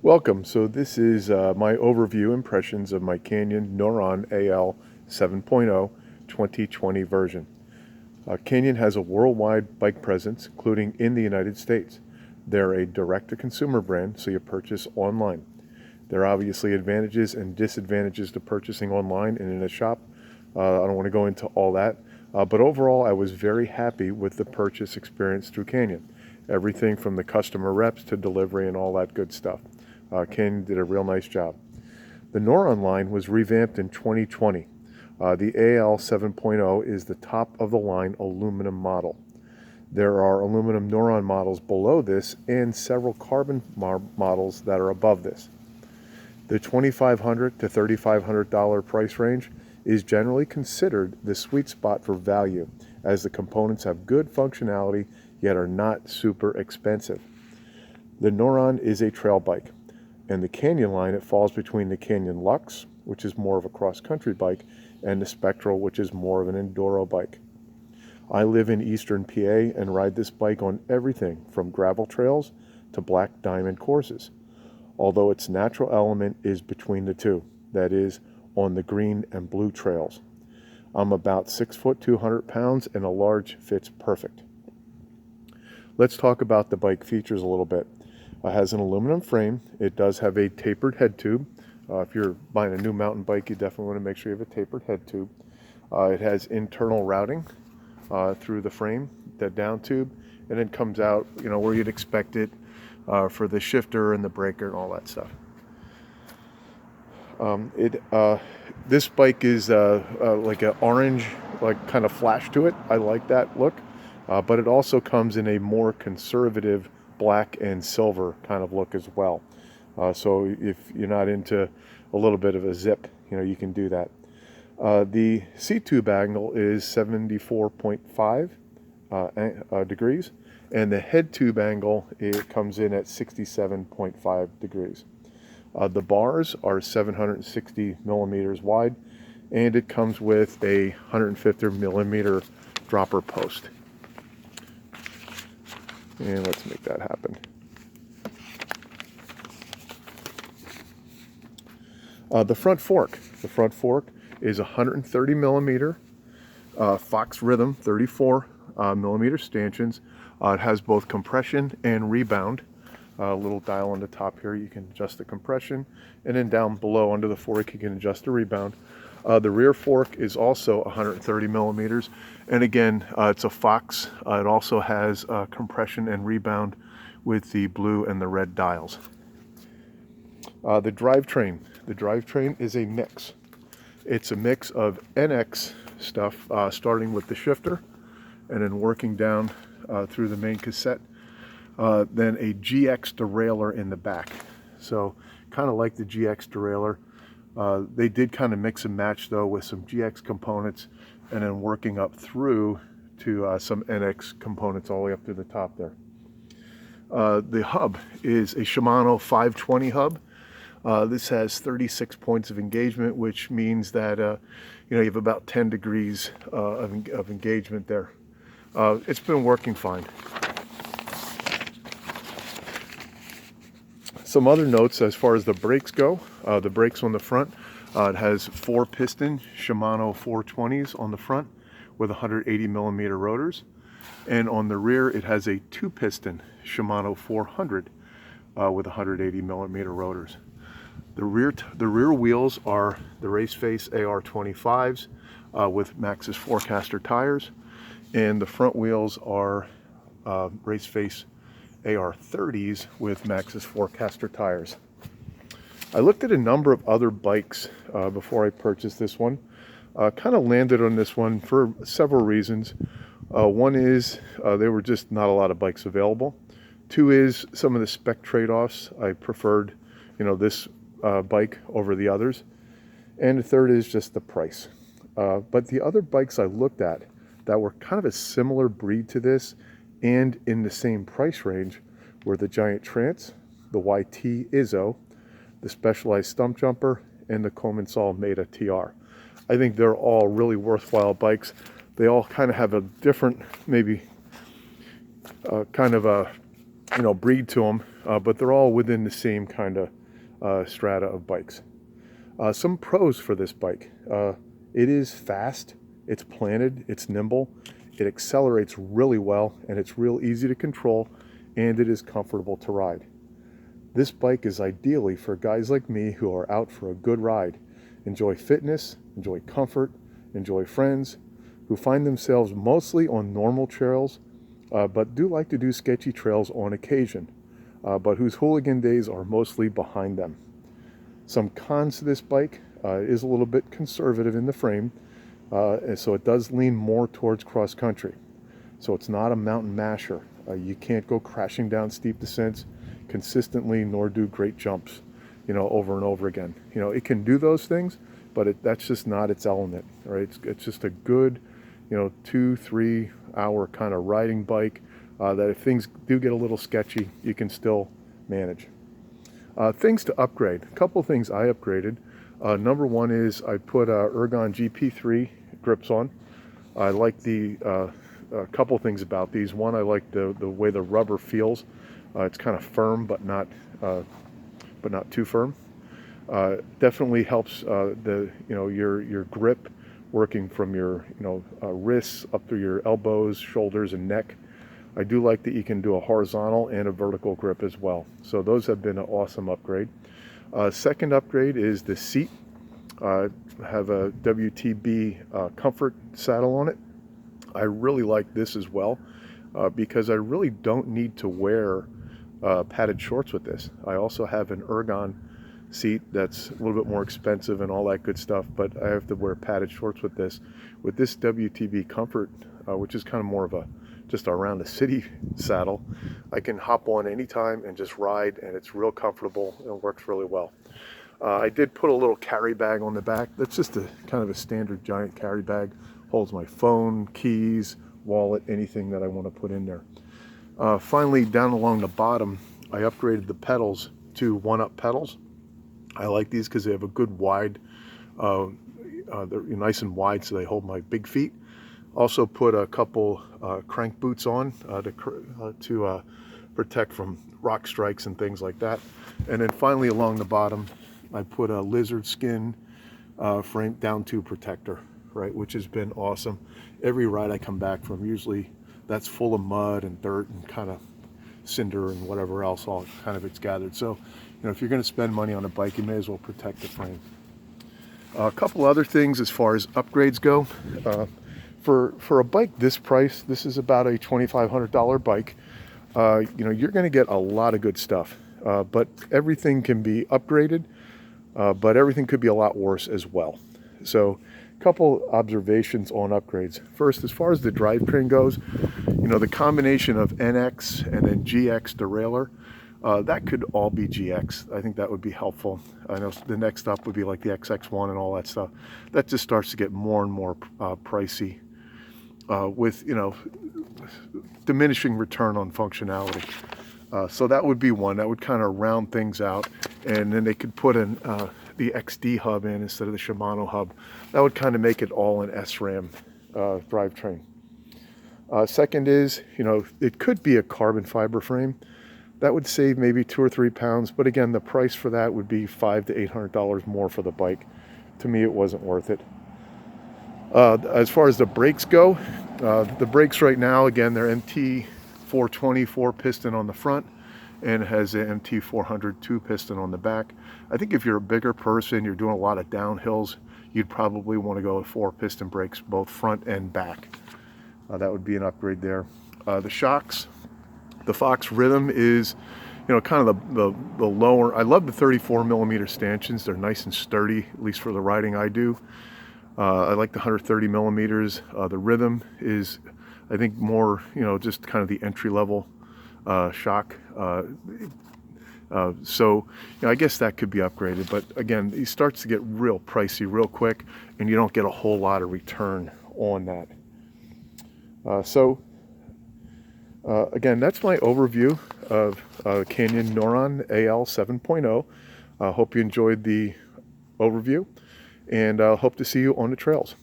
Welcome. So this is my overview impressions of my Canyon Neuron AL 7.0 2020 version. Canyon has a worldwide bike presence, including in the United States. They're a direct-to-consumer brand, so you purchase online. There are obviously advantages and disadvantages to purchasing online and in a shop. I don't want to go into all that, but overall I was very happy with the purchase experience through Canyon. Everything from the customer reps to delivery and all that good stuff. Canyon did a real nice job. The Neuron line was revamped in 2020. The AL 7.0 is the top of the line aluminum model. There are aluminum Neuron models below this and several carbon models that are above this. The $2,500 to $3,500 price range is generally considered the sweet spot for value, as the components have good functionality yet are not super expensive. The Neuron is a trail bike. And the Canyon line, it falls between the Canyon Lux, which is more of a cross-country bike, and the Spectral, which is more of an enduro bike. I live in eastern PA and ride this bike on everything from gravel trails to black diamond courses, although its natural element is between the two, that is, on the green and blue trails. I'm about 6 foot 200 pounds and a large fits perfect. Let's talk about the bike features a little bit. It has an aluminum frame. It does have a tapered head tube. If you're buying a new mountain bike, you definitely want to make sure you have a tapered head tube. It has internal routing through the frame, that down tube, and then comes out, where you'd expect it for the shifter and the breaker and all that stuff. This bike is like an orange, like kind of flash to it. I like that look, but it also comes in a more conservative black and silver kind of look as well. So if you're not into a little bit of a zip, you can do that. The seat tube angle is 74.5 degrees, and the head tube angle, it comes in at 67.5 degrees. The bars are 760 millimeters wide, and it comes with a 150 millimeter dropper post. And let's make that happen. The front fork. The front fork is 130 millimeter Fox Rhythm 34 millimeter stanchions. It has both compression and rebound. A little dial on the top here, you can adjust the compression, and then down below under the fork you can adjust the rebound. The rear fork is also 130 millimeters, and again, it's a Fox. It also has compression and rebound with the blue and the red dials. The drivetrain. The drivetrain is a mix. It's a mix of NX stuff, starting with the shifter, and then working down through the main cassette. Then a GX derailleur in the back. So kind of like the GX derailleur. They did kind of mix and match though with some GX components and then working up through to some NX components all the way up to the top there. The hub is a Shimano 520 hub. This has 36 points of engagement, which means that you have about 10 degrees of engagement there. It's been working fine. Some other notes as far as the brakes go. The brakes on the front, it has 4-piston Shimano 420s on the front with 180 millimeter rotors, and on the rear it has a 2-piston Shimano 400 with 180 millimeter rotors. The rear wheels are the Raceface AR25s with Maxxis Forecaster tires, and the front wheels are Raceface AR30s with Maxxis Forecaster tires. I looked at a number of other bikes before I purchased this one. Kind of landed on this one for several reasons. One is there were just not a lot of bikes available. Two is some of the spec trade-offs. I preferred, this bike over the others. And the third is just the price. But the other bikes I looked at that were kind of a similar breed to this and in the same price range were the Giant Trance, the YT Izzo, the Specialized Stump Jumper, and the Commencal Meta TR. I think they're all really worthwhile bikes. They all kind of have a different, maybe kind of a breed to them, but they're all within the same kind of strata of bikes. Some pros for this bike. It is fast, it's planted, it's nimble, it accelerates really well, and it's real easy to control, and it is comfortable to ride. This bike is ideally for guys like me who are out for a good ride, enjoy fitness, enjoy comfort, enjoy friends, who find themselves mostly on normal trails, but do like to do sketchy trails on occasion, but whose hooligan days are mostly behind them. Some cons to this bike is a little bit conservative in the frame, and so it does lean more towards cross country. So it's not a mountain masher. You can't go crashing down steep descents consistently, nor do great jumps, over and over again. It can do those things, but that's just not its element, right? It's just a good, 2-3 hour kind of riding bike that if things do get a little sketchy, you can still manage. Things to upgrade. A couple things I upgraded. Number one is I put Ergon GP3 grips on. I like a couple things about these. One, I like the way the rubber feels. It's kind of firm, but not too firm. Definitely helps your grip, working from your wrists up through your elbows, shoulders, and neck. I do like that you can do a horizontal and a vertical grip as well. So those have been an awesome upgrade. Second upgrade is the seat. I have a WTB comfort saddle on it. I really like this as well because I really don't need to wear padded shorts with this. I also have an Ergon seat that's a little bit more expensive and all that good stuff, but I have to wear padded shorts with this. With this WTB comfort, which is kind of more of just around the city saddle, I can hop on anytime and just ride, and it's real comfortable and works really well. I did put a little carry bag on the back. That's just a kind of a standard giant carry bag. Holds my phone, keys, wallet, anything that I want to put in there. Finally, down along the bottom, I upgraded the pedals to 1-up pedals. I like these because they have a good wide, they're nice and wide, so they hold my big feet. Also put a couple crank boots on to protect from rock strikes and things like that. And then finally along the bottom, I put a lizard skin frame down to protector, right, which has been awesome. Every ride I come back from, usually that's full of mud and dirt and kind of cinder and whatever else all kind of it's gathered. So, if you're going to spend money on a bike, you may as well protect the frame. A couple other things as far as upgrades go. For a bike this price, this is about a $2,500 bike. You're going to get a lot of good stuff, but everything can be upgraded, but everything could be a lot worse as well. So a couple observations on upgrades. First, as far as the drivetrain goes, the combination of NX and then GX derailleur, that could all be GX. I think that would be helpful. I know the next up would be like the XX1 and all that stuff. That just starts to get more and more pricey with, diminishing return on functionality. So that would be one. That would kind of round things out. And then they could put in the XD hub in instead of the Shimano hub. That would kind of make it all an SRAM drivetrain. Second is, it could be a carbon fiber frame. That would save maybe 2 or 3 pounds, but again, the price for that would be $500 to $800 more for the bike. To me, it wasn't worth it. As far as the brakes go, the brakes right now, again, they're MT 420 4-piston on the front, and it has an MT 400 2-piston on the back. I think if you're a bigger person, you're doing a lot of downhills, you'd probably want to go with 4-piston brakes, both front and back. That would be an upgrade there. The shocks. The Fox Rhythm is, kind of the lower. I love the 34 millimeter stanchions. They're nice and sturdy, at least for the riding I do. I like the 130 millimeters. The Rhythm is, I think, more, just kind of the entry level shock. So, I guess that could be upgraded. But again, it starts to get real pricey real quick, and you don't get a whole lot of return on that. Again, that's my overview of Canyon Neuron AL 7.0. Hope you enjoyed the overview, and hope to see you on the trails.